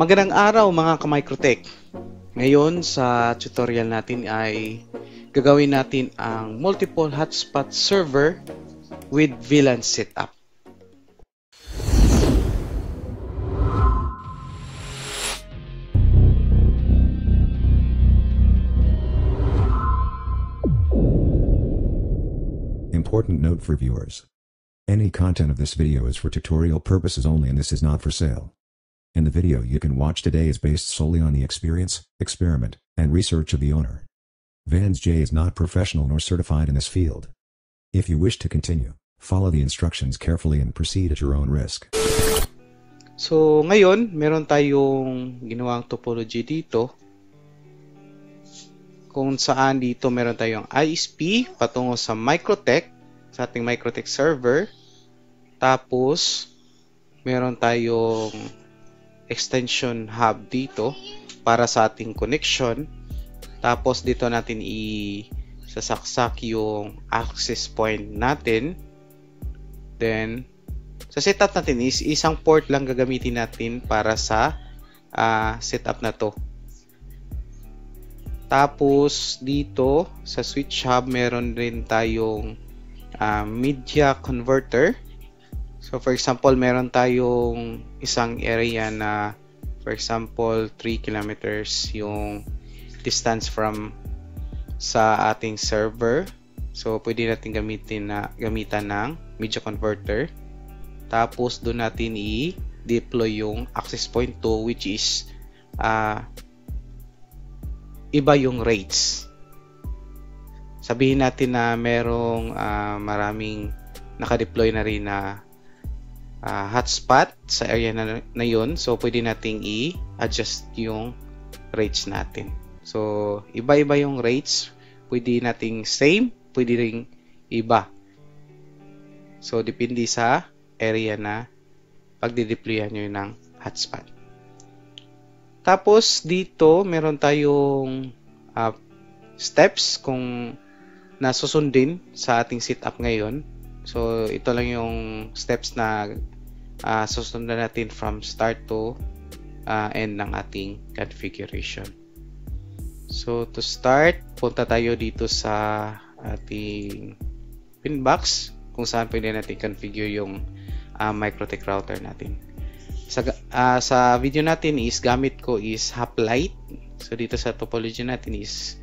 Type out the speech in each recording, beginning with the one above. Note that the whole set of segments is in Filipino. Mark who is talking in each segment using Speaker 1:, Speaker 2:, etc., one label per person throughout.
Speaker 1: Magandang araw mga ka-Microtech. Ngayon sa tutorial natin ay gagawin natin ang multiple hotspot server with VLAN setup.
Speaker 2: Important note for viewers. Any content of this video is for tutorial purposes only and this is not for sale. In the video you can watch today is based solely on the experience, experiment, and research of the owner. Vans J is not professional nor certified in this field. If you wish to continue, follow the instructions carefully and proceed at your own risk.
Speaker 1: So ngayon, meron tayong ginawang topology dito. Kung saan dito meron tayong ISP patungo sa Microtech, sa ating Microtech server. Tapos, meron tayong extension hub dito para sa ating connection. Tapos dito natin isasaksak yung access point natin. Then sa setup natin is isang port lang gagamitin natin para sa setup na to. Tapos dito sa switch hub meron rin tayong media converter. So for example, meron tayong isang area na for example 3 kilometers yung distance from sa ating server. So pwede natin gamitan ng media converter. Tapos doon natin i-deploy yung access point to, which is iba yung rates. Sabihin natin na merong maraming naka-deploy na rin na hotspot sa area na yun. So pwede nating i-adjust yung rates natin. So iba-iba yung rates. Pwede nating same, pwede ring iba. So depende sa area na pagdi-deployan nyo ng hotspot. Tapos dito meron tayong steps kung nasusundin sa ating setup ngayon. So ito lang yung steps na susundan natin from start to end ng ating configuration. So to start, punta tayo dito sa ating pinbox kung saan pwede natin configure yung Microtech router natin. Sa video natin is gamit ko is Hoplite. So dito sa topology natin is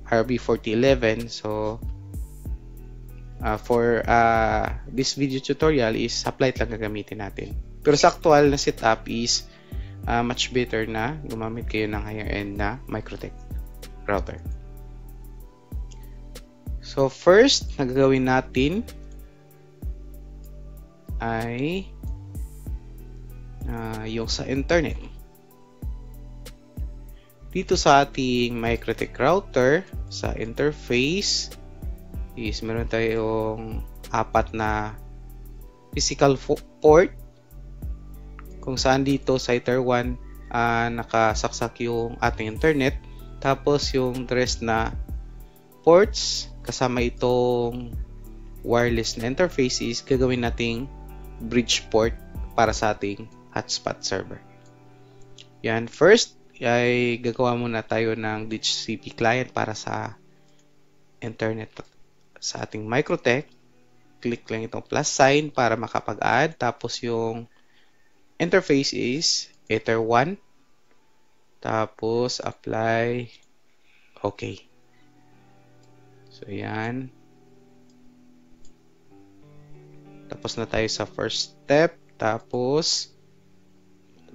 Speaker 1: RB4011. So for this video tutorial is Hoplite lang gagamitin natin. Pero sa actual na setup is much better na gumamit kayo ng higher end na Microtech router. So first na gagawin natin ay yung sa internet. Dito sa ating Microtech router, sa interface is meron tayong 4 na physical port, kung saan dito sa Ether 1 nakasaksak yung ating internet. Tapos yung rest na ports kasama itong wireless na interface is gagawin nating bridge port para sa ating hotspot server. Yan, first ay gagawa muna tayo ng DHCP client para sa internet sa ating Microtech. Click lang itong plus sign para makapag-add. Tapos yung interface is Ether 1. Tapos apply. Okay. So yan. Tapos na tayo sa first step. Tapos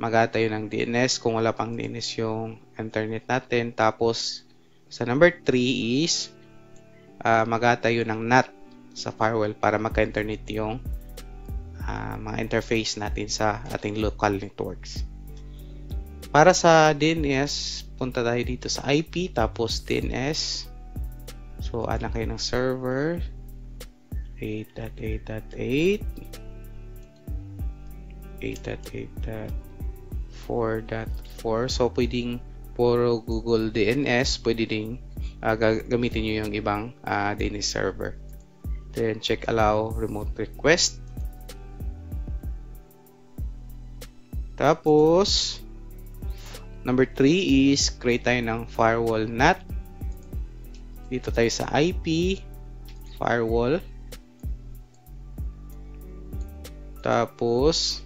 Speaker 1: mag-add tayo ng DNS kung wala pang DNS yung internet natin. Tapos sa number 3 is mag-add tayo ng NAT sa firewall para magka-internet yung mga interface natin sa ating local networks. Para sa DNS, punta tayo dito sa IP, tapos DNS. So add lang kayo ng server 8.8.8 8.8.4.4. So pwedeng puro Google DNS, pwede ding gamitin nyo yung ibang DNS server. Then check allow remote request. Tapos, number 3 is create tayo ng firewall NAT. Dito tayo sa IP, firewall. Tapos,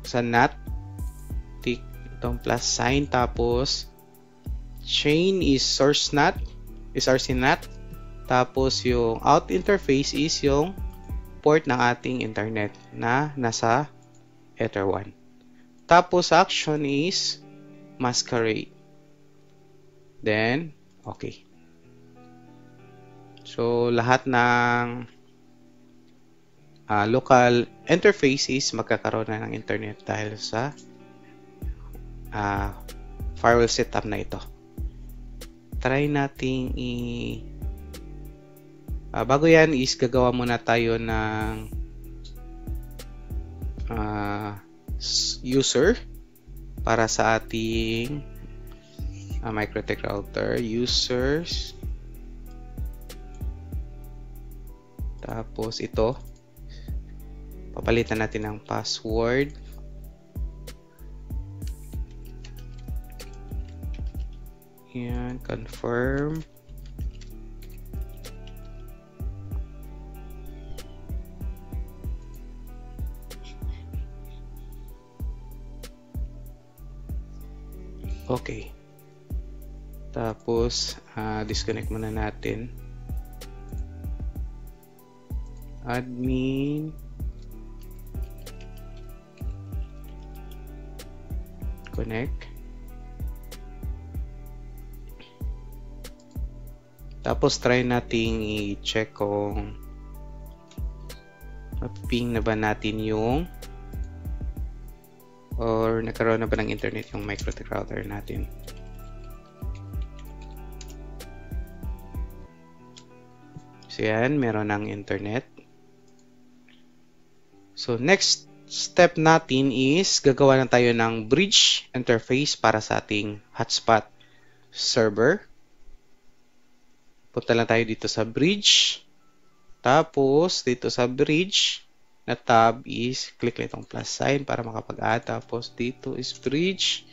Speaker 1: sa NAT, tick itong plus sign. Tapos, chain is source NAT, SRC NAT. Tapos, yung out interface is yung port ng ating internet na nasa Ether 1. Tapos, action is masquerade. Then, okay. So, lahat ng local interfaces magkakaroon na ng internet dahil sa firewall setup na ito. Try nating bago yan is gagawa muna tayo ng user para sa ating MikroTik router. Users. Tapos ito, papalitan natin ng password. Yan, confirm. Okay. Tapos, disconnect muna natin. Admin. Connect. Tapos, try nating i-check kung ping na ba natin yung or nagkaroon na ba ng internet yung MikroTik router natin. So yan, meron ng internet. So next step natin is gagawa na tayo ng bridge interface para sa ating hotspot server. Punta lang tayo dito sa bridge. Tapos dito sa bridge na tab is click lang itong plus sign para makapag-add. Tapos dito is bridge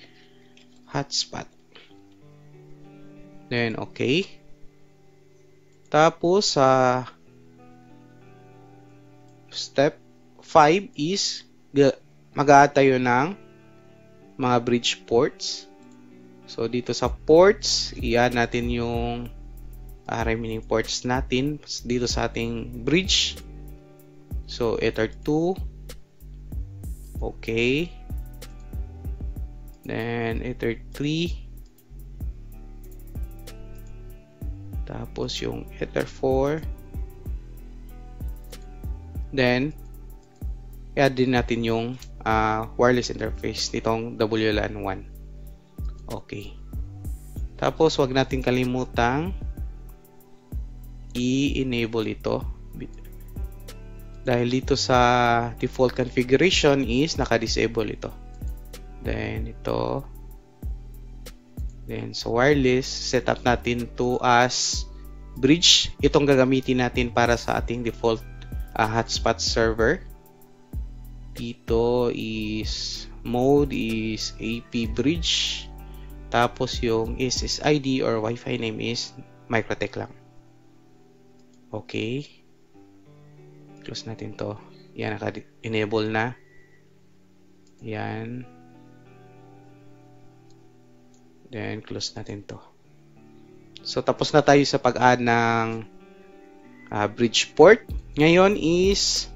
Speaker 1: hotspot. Then okay. Tapos sa step 5 is mag-add tayo ng mga bridge ports. So dito sa ports, i-add natin yung remaining ports natin dito sa ating bridge. So Ether 2. Okay. Then Ether 3. Tapos yung Ether 4. Then i-add din natin yung wireless interface nitong WLAN 1. Okay. Tapos wag natin kalimutang i-enable ito. Dahil dito sa default configuration is naka-disable ito. Then ito. Then sa wireless, set up natin to as bridge. Itong gagamitin natin para sa ating default hotspot server. Dito is mode is AP bridge. Tapos yung SSID or Wi-Fi name is MikroTik lang. Okay. Close natin to. Yan, naka-enable na. Yan. Then, close natin to. So, tapos na tayo sa pag-add ng bridge port. Ngayon is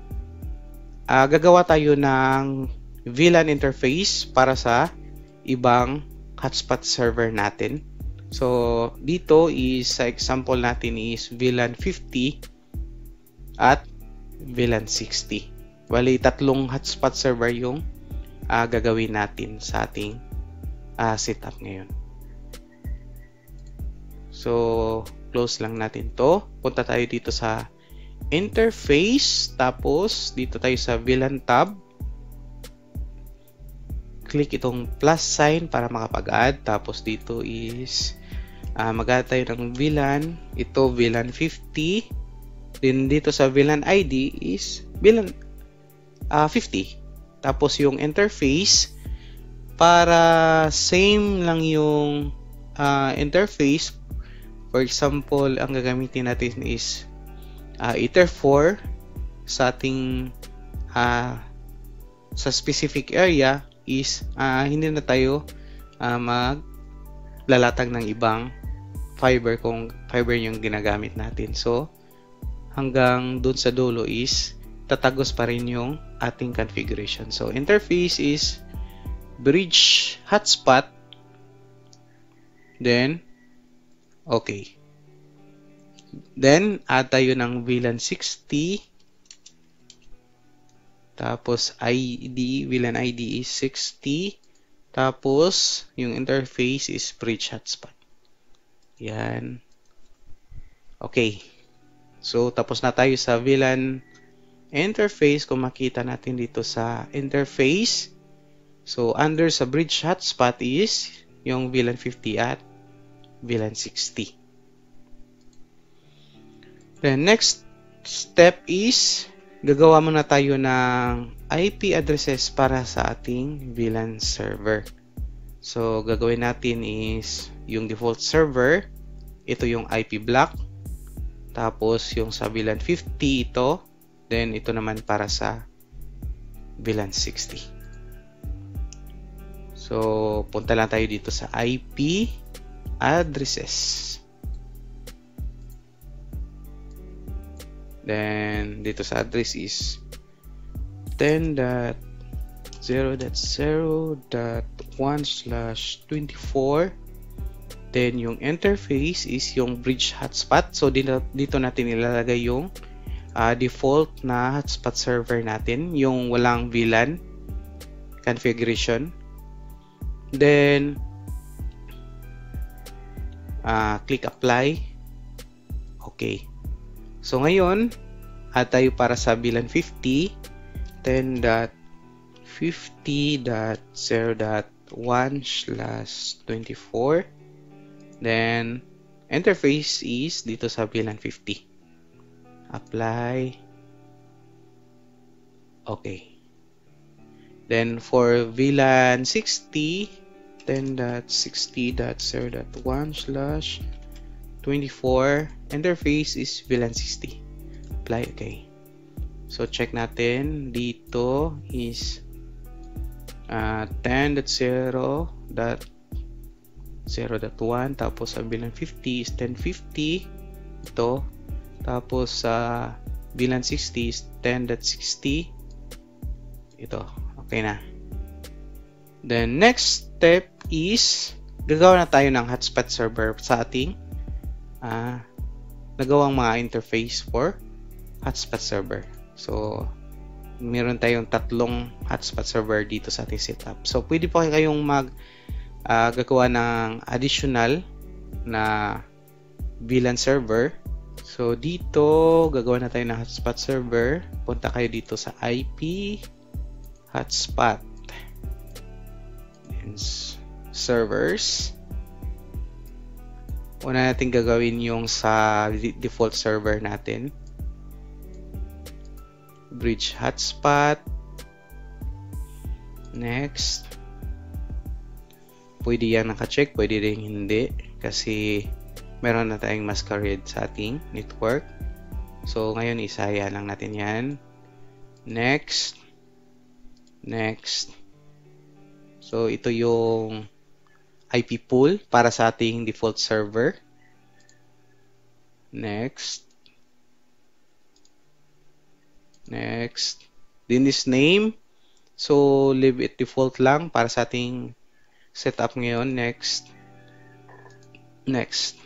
Speaker 1: gagawa tayo ng VLAN interface para sa ibang hotspot server natin. So, dito is sa example natin is VLAN 50 at VLAN 60. Bali, tatlong hotspot server yung gagawin natin sa ating setup ngayon. So, close lang natin to. Punta tayo dito sa interface. Tapos, dito tayo sa VLAN tab. Click itong plus sign para makapag-add. Tapos, dito is mag-add tayo ng VLAN. Ito, VLAN 50. Then, dito sa VLAN ID is VLAN 50. Tapos yung interface, para same lang yung interface. For example, ang gagamitin natin is Ether4 sa ating sa specific area is hindi na tayo maglalatag ng ibang fiber kung fiber yung ginagamit natin. So, hanggang dun sa dulo is tatagos pa rin yung ating configuration. So, interface is bridge hotspot. Then, okay. Then, add tayo ng VLAN 60. Tapos, VLAN ID is 60. Tapos, yung interface is bridge hotspot. Yan. Okay. So, tapos na tayo sa VLAN interface. Kung makita natin dito sa interface. So, under sa bridge hotspot is yung VLAN 50 at VLAN 60. Then, next step is gagawa muna tayo ng IP addresses para sa ating VLAN server. So, gagawin natin is yung default server. Ito yung IP block. Tapos, yung sa VLAN 50 ito. Then, ito naman para sa VLAN 60. So, punta lang tayo dito sa IP addresses. Then, dito sa address is 10.0.0.1/24. Then, yung interface is yung bridge hotspot. So, dito natin ilalagay yung default na hotspot server natin. Yung walang VLAN configuration. Then, click apply. Okay. So, ngayon, tayo para sa VLAN 50, 10.50.0.1/24. Then, interface is dito sa VLAN 50. Apply. Okay. Then, for VLAN 60, 10.60.0.1/24. Interface is VLAN 60. Apply. Okay. So, check natin. Dito is 10.0.0.1. Tapos, sa VLAN 50 is 10.50. Ito. Tapos, sa VLAN 60 is 10.60. Ito. Okay na. Then, next step is gagawa na tayo ng hotspot server sa ating nagawang mga interface for hotspot server. So, meron tayong tatlong hotspot server dito sa ating setup. So, pwede po kayong gagawa ng additional na VLAN server. So, dito, gagawa na tayo ng hotspot server. Punta kayo dito sa IP hotspot and servers. Una natin gagawin yung sa default server natin. Bridge hotspot. Next. Pwede yan naka-check, pwede rin hindi. Kasi meron na tayong masquerade sa ating network. So, ngayon isaya lang natin yan. Next. Next. So, ito yung IP pool para sa ating default server. Next. Next. Then this name. So, leave it default lang para sa ating setup ngayon. Next. Next.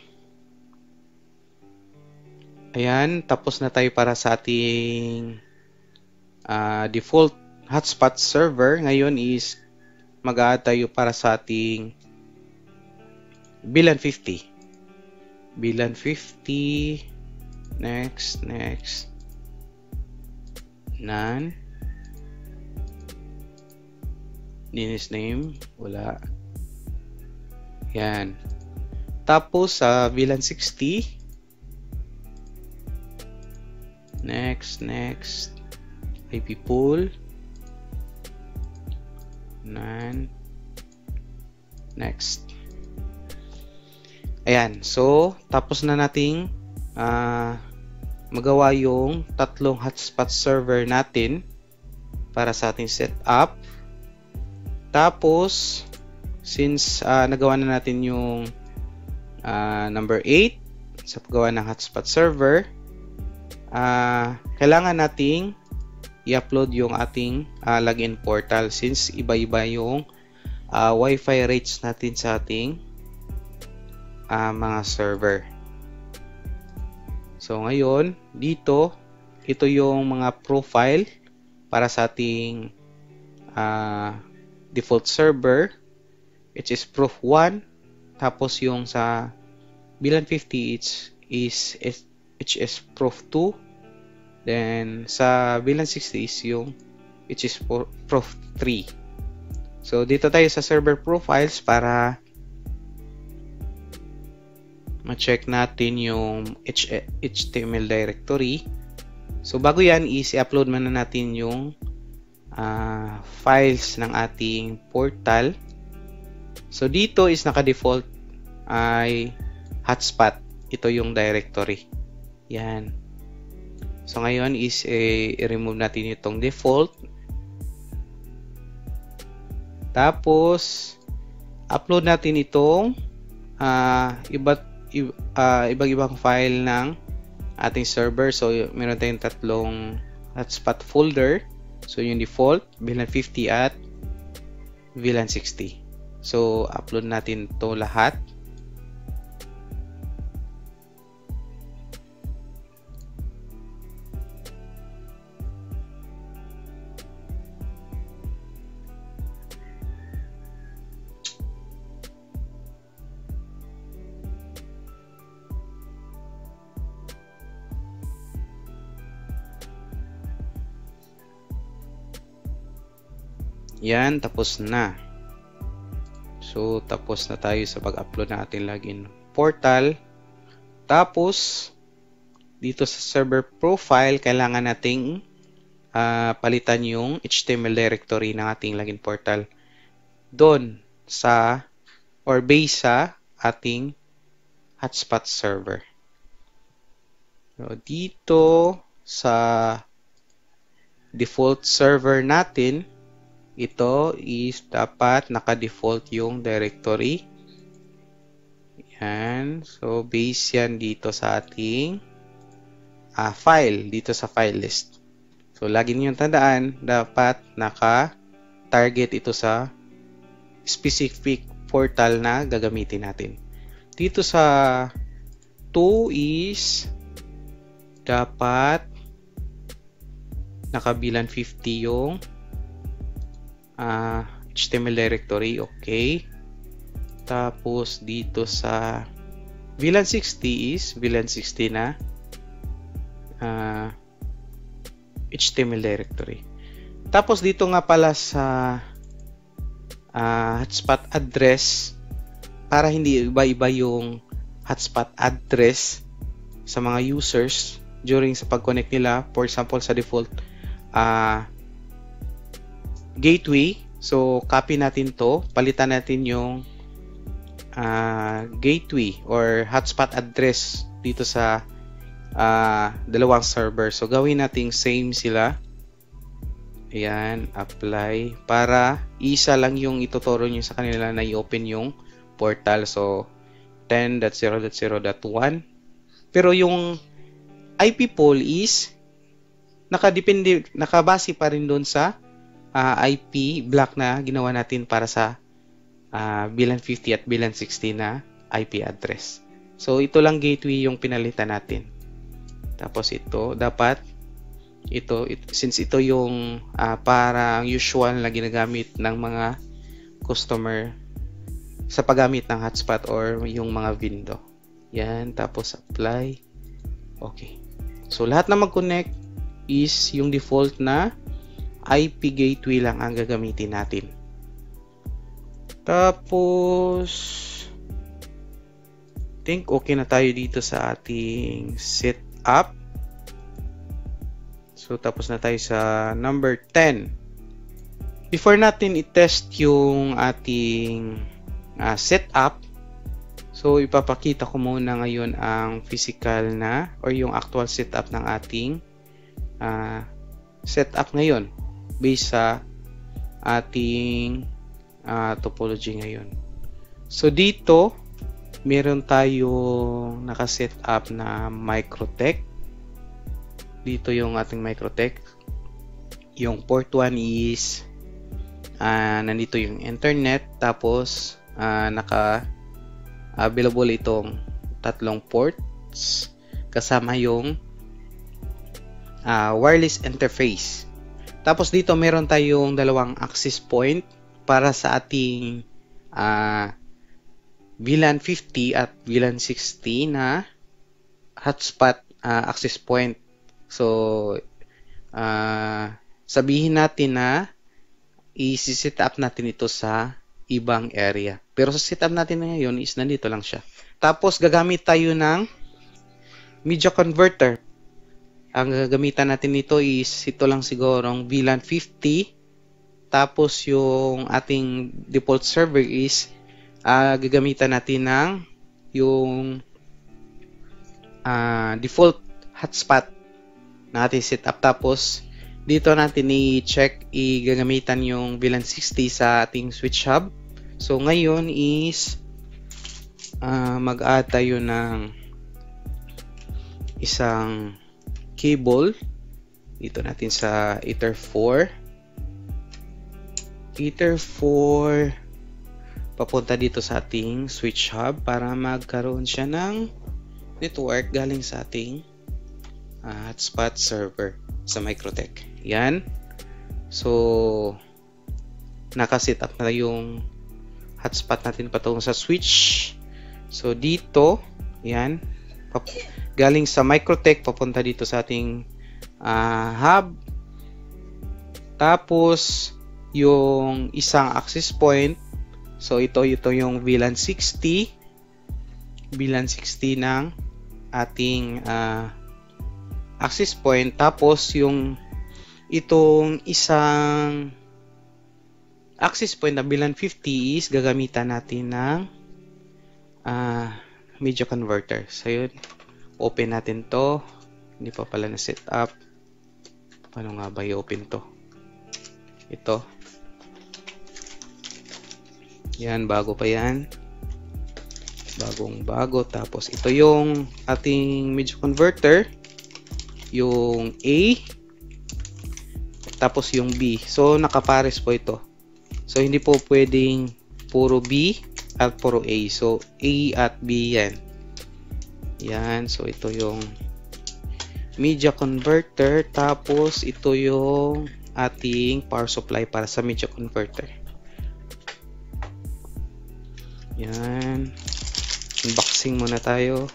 Speaker 1: Ayan. Tapos na tayo para sa ating default hotspot server. Ngayon is mag-a-add tayo para sa ating VLAN 50. VLAN 50. Next. Next. None. DNS name. Wala. Yan. Tapos sa VLAN 60. Next. Next. IP pool. None. Next. Ayan. So, tapos na nating magawa yung tatlong hotspot server natin para sa ating setup. Tapos, since nagawa na natin yung number 8 sa paggawa ng hotspot server, kailangan nating i-upload yung ating login portal since iba-iba yung Wi-Fi rates natin sa ating mga server. So ngayon, dito, ito yung mga profile para sa ating default server, which is proof 1. Tapos yung sa VLAN 50 which is proof 2. Then sa VLAN 60 is yung which is proof 3. So dito tayo sa server profiles para ma-check natin yung HTML directory. So bago yan is i-upload muna natin yung files ng ating portal. So dito is naka-default ay hotspot. Ito yung directory. Yan. So ngayon is i-remove natin itong default. Tapos upload natin itong iba't-ibang file ng ating server. So meron tayong tatlong hotspot folder. So yung default, VLAN 50 at VLAN 60. So upload natin to lahat. Yan, tapos na. So, tapos na tayo sa pag-upload ng ating login portal. Tapos, dito sa server profile, kailangan nating palitan yung HTML directory ng ating login portal doon sa or base sa ating hotspot server. So, dito sa default server natin, ito is dapat naka-default yung directory. Yan. So, base yan dito sa ating file. Dito sa file list. So, lagi niyong tandaan, dapat naka-target ito sa specific portal na gagamitin natin. Dito sa 2 is dapat naka-VLAN 50 yung HTML directory. Okay. Tapos dito sa VLAN 60 is VLAN 60 na HTML directory. Tapos dito nga pala sa hotspot address, para hindi iba-iba yung hotspot address sa mga users during sa pag-connect nila. For example, sa default gateway, so copy natin to, palitan natin yung gateway or hotspot address dito sa dalawang server. So gawin natin same sila. Ayan, apply, para isa lang yung ituturo nyo sa kanila na i-open yung portal. So 10.0.0.1, pero yung IP pool is nakabase pa rin doon sa IP block na ginawa natin para sa VLAN 50 at VLAN 60 na IP address. So ito lang gateway yung pinalitan natin. Tapos ito dapat since ito yung parang usual na ginagamit ng mga customer sa paggamit ng hotspot or yung mga window. Yan, tapos apply. Okay. So lahat na mag-connect is yung default na IP gateway lang ang gagamitin natin. Tapos think okay na tayo dito sa ating setup. So tapos na tayo sa number 10. Before natin i-test yung ating setup, so ipapakita ko muna ngayon ang physical na or yung actual setup ng ating setup ngayon based sa ating topology ngayon. So dito meron tayong naka-set up na Microtech. Dito yung ating Microtech. Yung port 1 is nandito yung internet, tapos available itong tatlong ports kasama yung wireless interface. Tapos dito meron tayong dalawang access point para sa ating VLAN 50 at VLAN 60 na hotspot access point. So sabihin natin na i-set up natin ito sa ibang area. Pero sa setup natin ngayon is nandito lang siya. Tapos gagamit tayo ng media converter. Ang gagamitan natin nito is ito lang sigurong VLAN 50. Tapos yung ating default server is gagamitan natin ng yung default hotspot na ating setup. Tapos dito natin i-check, gagamitan yung VLAN 60 sa ating switch hub. So ngayon is mag-add tayo ng isang cable dito natin sa Ether 4 papunta dito sa ating switch hub para magkaroon siya ng network galing sa ating hotspot server sa Microtech. Yan. So naka-set up na yung hotspot natin patungo sa switch. So dito, yan, galing sa Microtech papunta dito sa ating hub. Tapos yung isang access point, so ito yung VLAN 60 ng ating access point. Tapos yung itong isang access point na VLAN 50 is gagamitan natin ng media converter. So yun, open natin to. Hindi pa pala na set up. Paano nga ba i-open to? Ito. Yan, bago pa yan. Bagong bago. Tapos ito yung ating media converter. Yung A. Tapos yung B. So nakapares po ito. So hindi po pwedeng puro B at puro A. So A at B yan. Yan. So ito yung media converter. Tapos ito yung ating power supply para sa media converter. Yan. Unboxing muna tayo.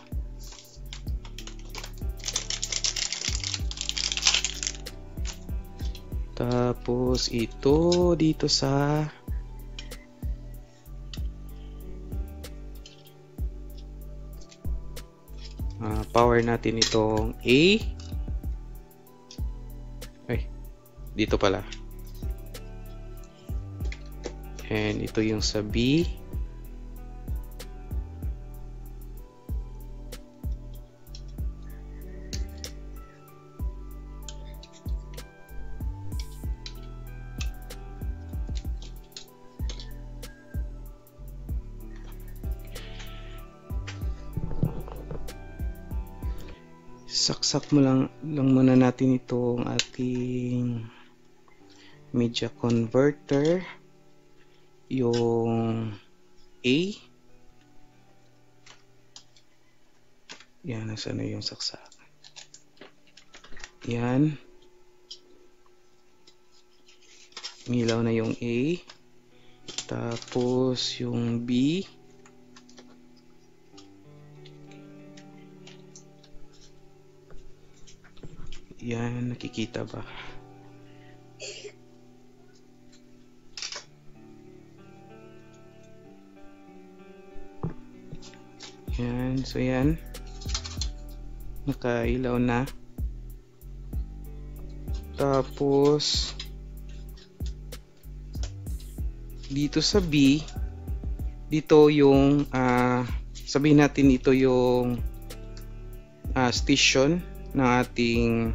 Speaker 1: Tapos ito dito sa power natin itong A. Ay, dito pala. And ito yung sa B. Saksak mo lang muna natin itong ating media converter, yung A. Yan, nasa na yung saksak. Yan. Milaw na yung A. Tapos yung B. Yan, nakikita ba? Yan, so yan. Nakailaw na. Tapos dito sa B, dito yung sabihin natin ito yung station ng ating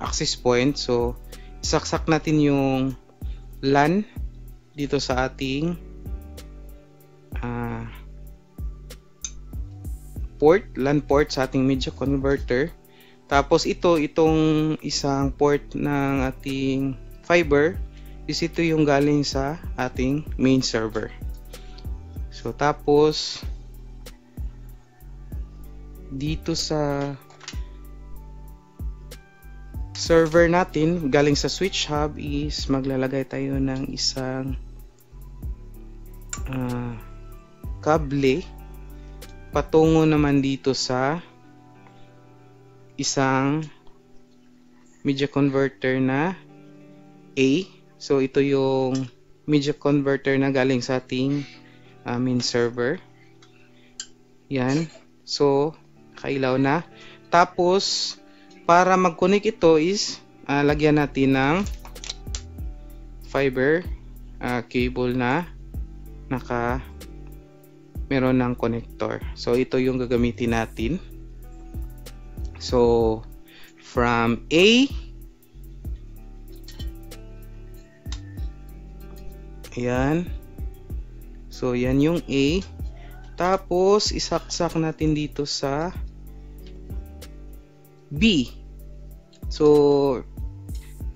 Speaker 1: access point. So isaksak natin yung LAN dito sa ating LAN port sa ating media converter. Tapos itong isang port ng ating fiber is ito yung galing sa ating main server. So tapos dito sa server natin galing sa switch hub is maglalagay tayo ng isang kable patungo naman dito sa isang media converter na A. So ito yung media converter na galing sa ating main server. Yan. So kailaw na. Tapos para mag-connect ito is lagyan natin ng fiber cable na meron ng connector. So ito yung gagamitin natin. So from A, ayan. So yan yung A. Tapos isaksak natin dito sa B. So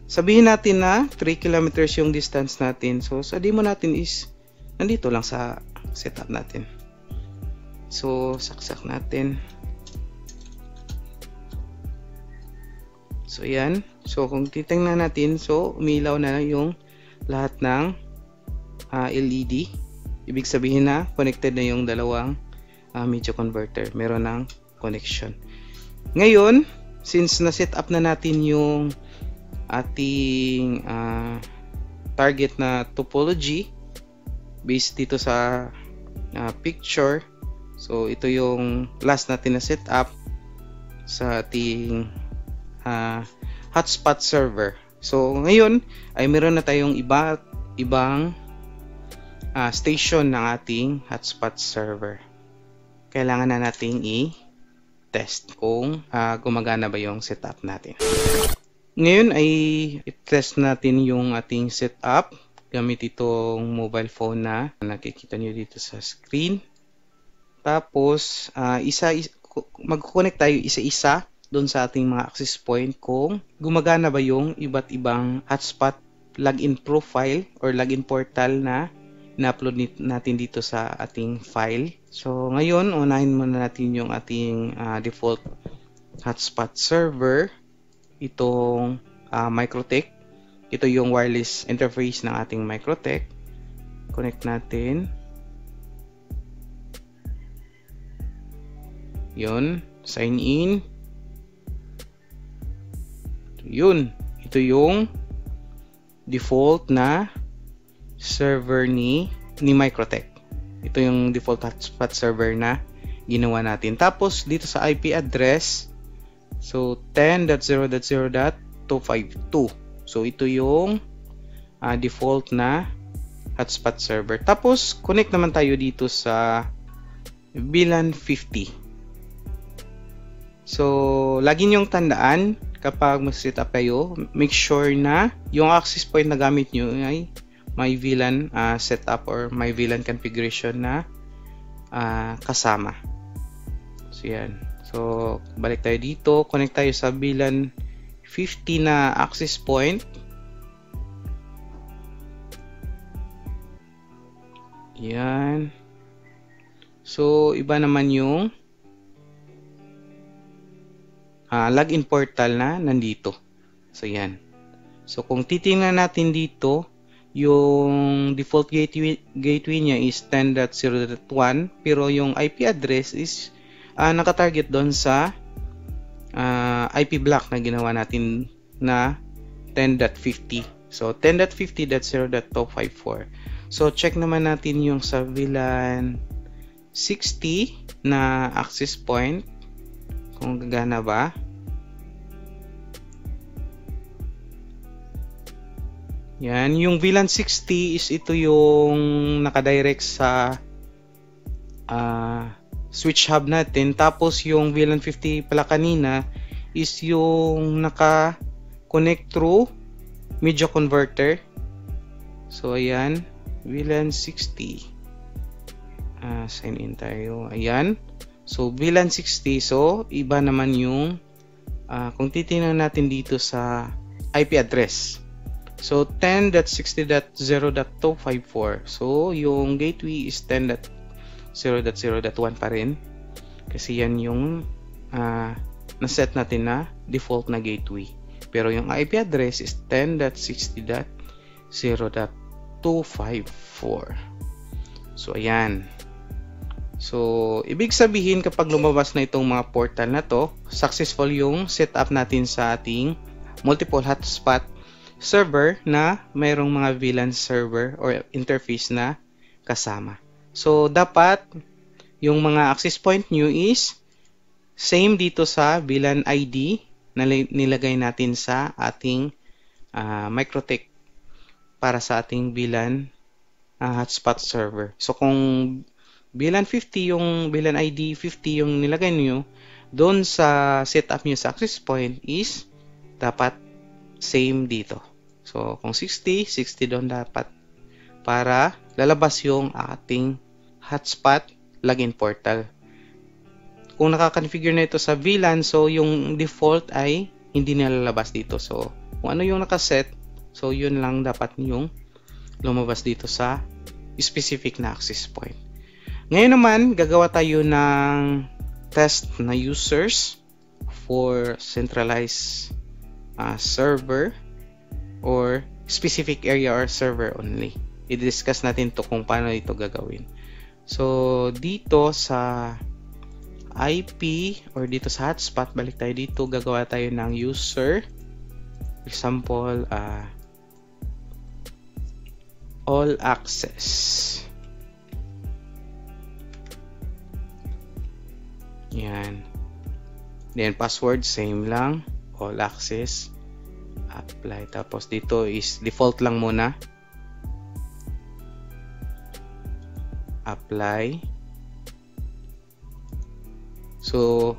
Speaker 1: sabihin natin na 3 kilometers yung distance natin. So sa demo natin is nandito lang sa setup natin. So saksak natin. So yan. So kung titingnan natin, so umilaw na yung lahat ng LED. Ibig sabihin na connected na yung dalawang media converter. Meron ng connection. Ngayon, since na-set up na natin yung ating target na topology based dito sa picture, so ito yung last natin na set up sa ating hotspot server. So ngayon ay meron na tayong ibang station ng ating hotspot server. Kailangan na nating i-test kung gumagana ba yung setup natin. Ngayon ay i-test natin yung ating setup gamit itong mobile phone na nakikita nyo dito sa screen. Tapos mag-connect tayo isa-isa doon sa ating mga access point kung gumagana ba yung iba't ibang hotspot login profile or login portal na na-upload natin dito sa ating file. So ngayon, unahin muna natin yung ating default hotspot server, itong MikroTik. Ito yung wireless interface ng ating MikroTik. Connect natin. Yun, sign in. Yun, ito yung default na server ni MikroTik. Ito yung default hotspot server na ginawa natin. Tapos dito sa IP address, so 10.0.0.252. So ito yung default na hotspot server. Tapos connect naman tayo dito sa VLAN 50. So lagi niyong tandaan kapag mag-set up kayo, make sure na yung access point na gamit nyo ay may VLAN setup or may VLAN configuration na kasama. So yan. So balik tayo dito, connect tayo sa VLAN 50 na access point. Yan. So iba naman yung login portal na nandito. So yan. So kung titingnan natin dito, yung default gateway niya is 10.0.1 pero yung IP address is nakatarget doon sa IP block na ginawa natin na 10.50. So 10.50.0.254. So check naman natin yung sa VLAN 60 na access point kung gagana ba. Yan, yung VLAN 60 is ito yung nakadirect sa switch hub natin. Tapos yung VLAN 50 pala kanina is yung naka-connect through media converter. So ayan, VLAN 60. Sign in tayo. Ayan. So VLAN 60. So iba naman yung kung titingnan natin dito sa IP address. So 10.60.0.254. So yung gateway is 10.0.0.1 pa rin. Kasi yan yung naset natin na default na gateway. Pero yung IP address is 10.60.0.254. So ayan. So ibig sabihin kapag lumabas na itong mga portal na to, successful yung setup natin sa ating multiple hotspot server na mayroong mga VLAN server or interface na kasama. So dapat yung mga access point nyo is same dito sa VLAN ID na nilagay natin sa ating MikroTik para sa ating VLAN hotspot server. So kung VLAN 50 yung VLAN ID 50 yung nilagay niyo doon sa setup niyo sa access point is dapat same dito. So kung 60 doon dapat para lalabas yung ating hotspot login portal. Kung naka-configure na ito sa VLAN, so yung default ay hindi na lalabas dito. So kung ano yung nakaset, so yun lang dapat yung lumabas dito sa specific na access point. Ngayon naman, gagawa tayo ng test na users for centralized server or specific area or server only. I-discuss natin to kung paano ito gagawin. So, dito sa IP or dito sa hotspot, balik tayo dito, gagawa tayo ng user. For example, all access. Yan. Then password same lang, all access. Apply. Tapos dito is default lang muna. Apply. So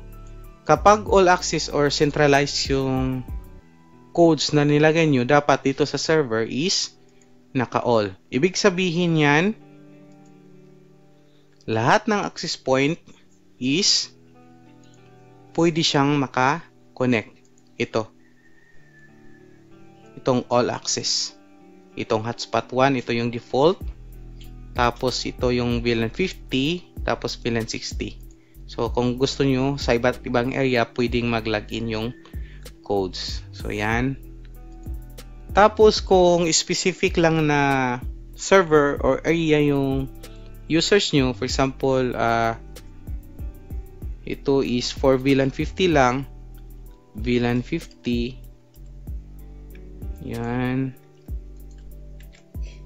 Speaker 1: kapag all access or centralized yung codes na nilagay nyo, dapat dito sa server is naka-all. Ibig sabihin yan, lahat ng access point is pwede siyang maka-connect. Itong all access. Itong hotspot 1, ito yung default. Tapos ito yung VLAN 50, tapos VLAN 60. So kung gusto nyo sa iba't ibang area, pwedeng mag-login yung codes. So yan. Tapos kung specific lang na server or area yung users nyo, for example, ito is for VLAN 50 lang. VLAN 50. Yan.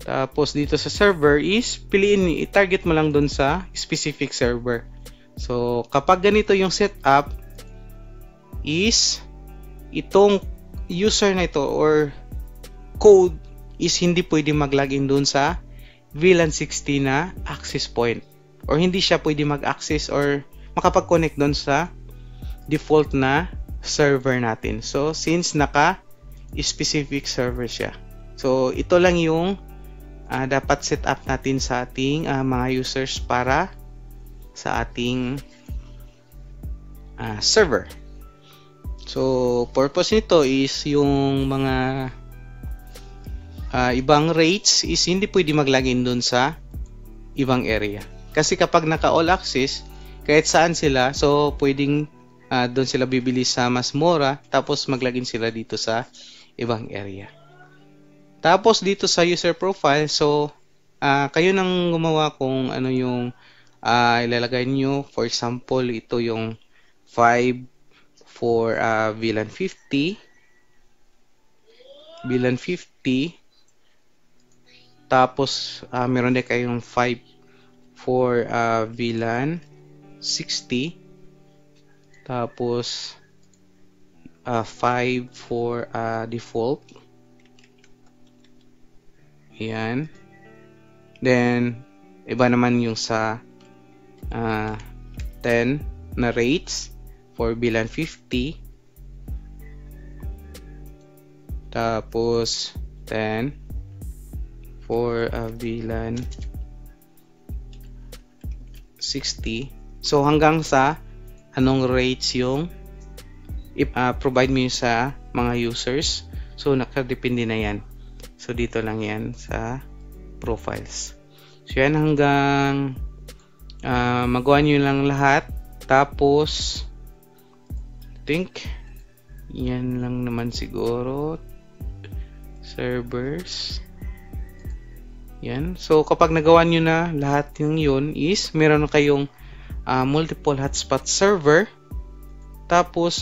Speaker 1: Tapos dito sa server is piliin, i-target mo lang dun sa specific server. So kapag ganito yung setup is itong user na ito or code is hindi pwede mag-login dun sa VLAN 60 na access point. Or hindi siya pwede mag-access or makapag-connect doon sa default na server natin. So, since naka-specific server siya. So, ito lang yung dapat set up natin sa ating mga users para sa ating server. So, purpose nito is yung mga ibang rates is hindi pwede mag-login doon sa ibang area. Kasi kapag naka-all access, kahit saan sila, so pwedeng doon sila bibili sa mas mura, tapos mag-login sila dito sa ibang area. Tapos dito sa user profile, so kayo nang gumawa kung ano yung ilalagay nyo. For example, ito yung 5 for VLAN 50. VLAN 50. Tapos meron din kayong 5 for VLAN 60. Tapos 5 for default. Ayan. Then, iba naman yung sa 10 na rates for VLAN 50. Tapos, 10 for VLAN 60. So, hanggang sa anong rates yung provide mo sa mga users. So, nakadepende na yan. So, dito lang yan sa profiles. So, yan hanggang magawa nyo lang lahat. Tapos, I think, yan lang naman siguro. Servers. Yan. So, kapag nagawa nyo na lahat yung yun is, meron kayong multiple hotspot server. Tapos,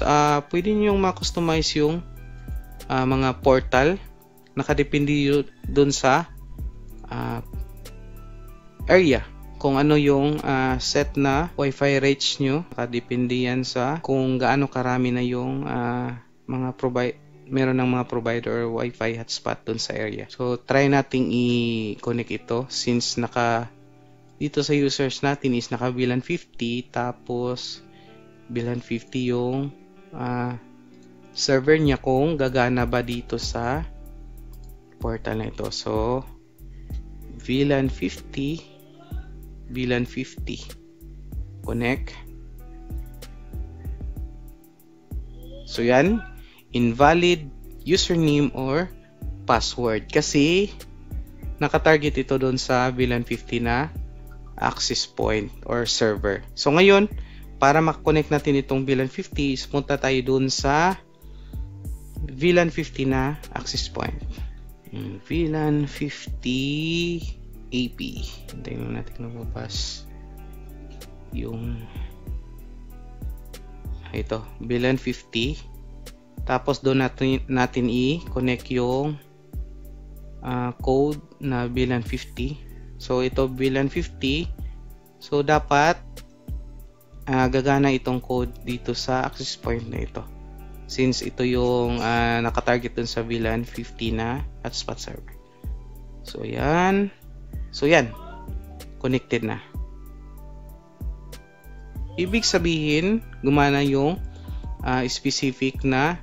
Speaker 1: pwede nyo ma-customize yung mga portal. Nakadepende dun sa area. Kung ano yung set na Wi-Fi rates nyo. Nakadepende yan sa kung gaano karami na yung meron ng mga provider or Wi-Fi hotspot dun sa area. So, try nating i-connect ito since dito sa users natin is naka VLAN 50, tapos VLAN 50 yung server niya kung gagana ba dito sa portal na ito. So, VLAN 50 connect. So, yan. Invalid username or password kasi nakatarget ito doon sa VLAN 50 na access point or server. So ngayon, para makakonect natin itong VLAN 50, punta tayo doon sa VLAN 50 na access point. VLAN 50 AP. Hintayin lang natin lumabas yung ito, VLAN 50. Tapos doon natin i-connect yung code na VLAN 50. So ito VLAN 50. So dapat gagana itong code dito sa access point na ito. Since ito yung nakatarget dun sa VLAN 50 na hotspot server. So yan. So yan. Connected na. Ibig sabihin, gumana yung specific na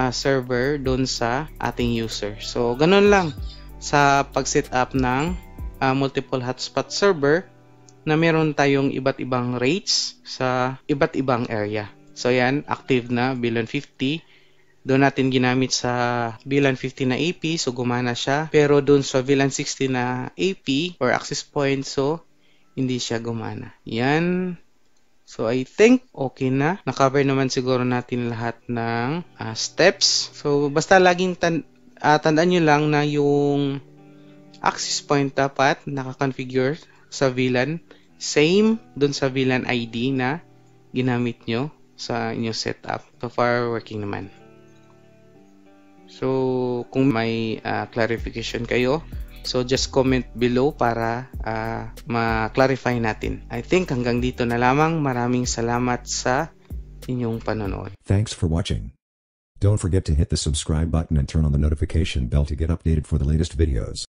Speaker 1: server doon sa ating user. So, ganun lang sa pag-set up ng multiple hotspot server na meron tayong iba't ibang rates sa iba't ibang area. So, yan, active na VLAN 50. Doon natin ginamit sa VLAN 50 na AP, so gumana siya. Pero doon sa VLAN 60 na AP or access point, so hindi siya gumana. Yan. So, I think okay na. Nakover naman siguro natin lahat ng steps. So, basta laging tandaan nyo lang na yung access point dapat nakakonfigure sa VLAN. Same dun sa VLAN ID na ginamit nyo sa inyong setup. So far, working naman. So, kung may clarification kayo, so just comment below para ma-clarify natin. I think hanggang dito na lamang. Maraming salamat sa inyong panonood.
Speaker 2: Thanks for watching. Don't forget to hit the subscribe button and turn on the notification bell to get updated for the latest videos.